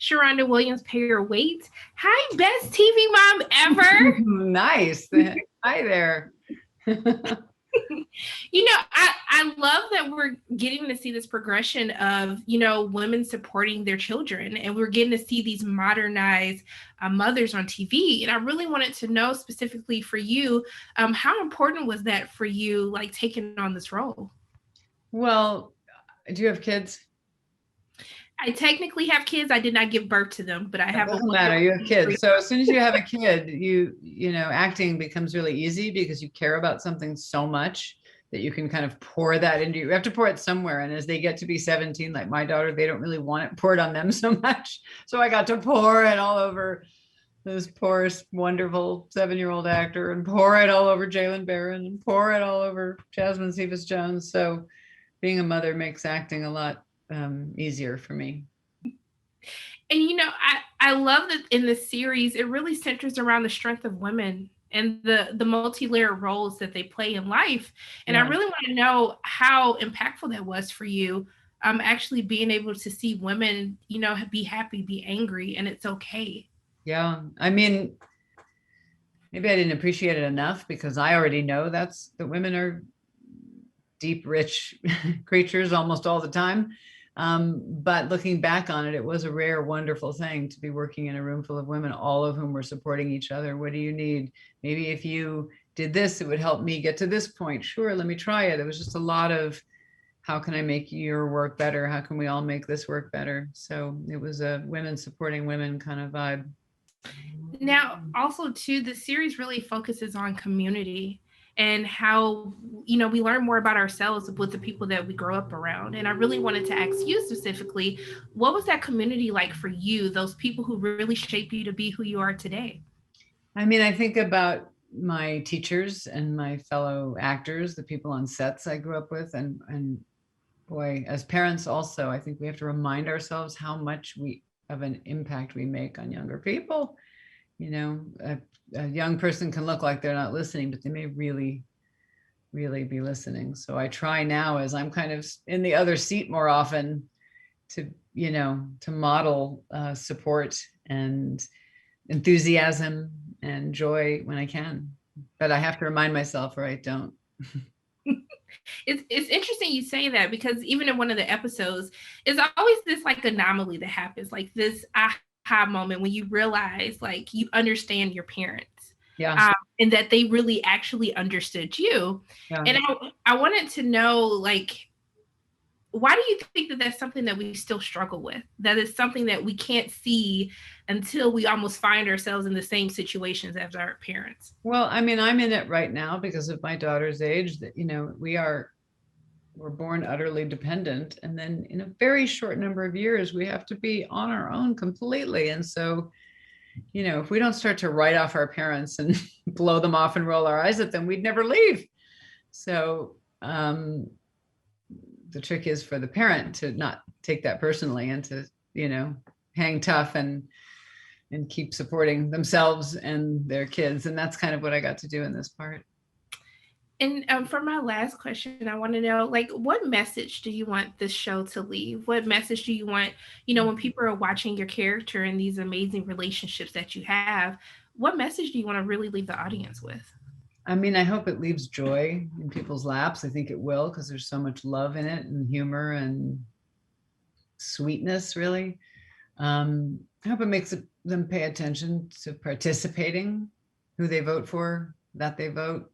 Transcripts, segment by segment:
Sharonda Williams pay her weight. Hi, best TV mom ever. Nice. Hi there. I love that we're getting to see this progression of, women supporting their children, and we're getting to see these modernized mothers on TV. And I really wanted to know specifically for you, how important was that for you, like taking on this role? Well, do you have kids? I technically have kids. I did not give birth to them, but I It have doesn't matter. You have kids. So as soon as you have a kid, acting becomes really easy because you care about something so much that you can kind of pour that into you have to pour it somewhere. And as they get to be 17, like my daughter, they don't really want it poured on them so much. So I got to pour it all over this poor, wonderful 7-year-old actor and pour it all over Jalen Barron and pour it all over Jasmine Cephas Jones. So being a mother makes acting a lot easier for me. And I love that in this series, it really centers around the strength of women and the multi-layered roles that they play in life. And I really want to know how impactful that was for you, actually being able to see women, be happy, be angry, and it's okay. Yeah. I mean, maybe I didn't appreciate it enough because I already know that women are deep, rich creatures almost all the time. But looking back on it, it was a rare, wonderful thing to be working in a room full of women, all of whom were supporting each other. What do you need? Maybe if you did this, it would help me get to this point. Sure, let me try it. It was just a lot of, how can I make your work better? How can we all make this work better? So it was a women supporting women kind of vibe. Now, also too, the series really focuses on community and how, we learn more about ourselves with the people that we grow up around. And I really wanted to ask you specifically, what was that community like for you, those people who really shape you to be who you are today? I mean, I think about my teachers and my fellow actors, the people on sets I grew up with, and boy, as parents also, I think we have to remind ourselves how much of an impact we make on younger people. A young person can look like they're not listening, but they may really, really be listening. So I try now, as I'm kind of in the other seat more often, to model support and enthusiasm and joy when I can. But I have to remind myself, or I don't. It's interesting you say that, because even in one of the episodes, it's always this like anomaly that happens, like this aha moment when you realize like you understand your parents. Yeah. And that they really actually understood you. Yeah. And I wanted to know, like, why do you think that that's something that we still struggle with? That is something that we can't see until we almost find ourselves in the same situations as our parents. Well, I mean, I'm in it right now because of my daughter's age, that, we're born utterly dependent. And then in a very short number of years, we have to be on our own completely. And so, if we don't start to write off our parents and blow them off and roll our eyes at them, we'd never leave. So the trick is for the parent to not take that personally and to, hang tough and keep supporting themselves and their kids. And that's kind of what I got to do in this part. And for my last question, I want to know, like, what message do you want this show to leave? What message do you want, when people are watching your character and these amazing relationships that you have, what message do you want to really leave the audience with? I mean, I hope it leaves joy in people's laps. I think it will, because there's so much love in it and humor and sweetness, really. I hope it makes them pay attention to participating, who they vote for, that they vote.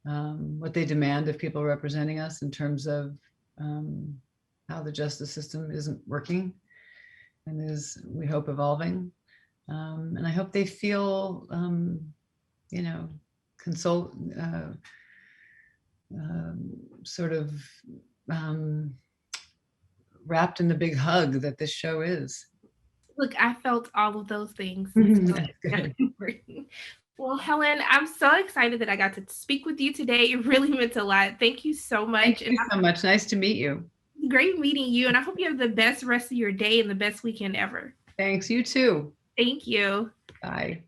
What they demand of people representing us in terms of how the justice system isn't working and is, we hope, evolving. And I hope they feel, sort of wrapped in the big hug that this show is. Look, I felt all of those things. Good. Well, Helen, I'm so excited that I got to speak with you today. It really meant a lot. Thank you so much. Thank you so much. Nice to meet you. Great meeting you. And I hope you have the best rest of your day and the best weekend ever. Thanks. You too. Thank you. Bye.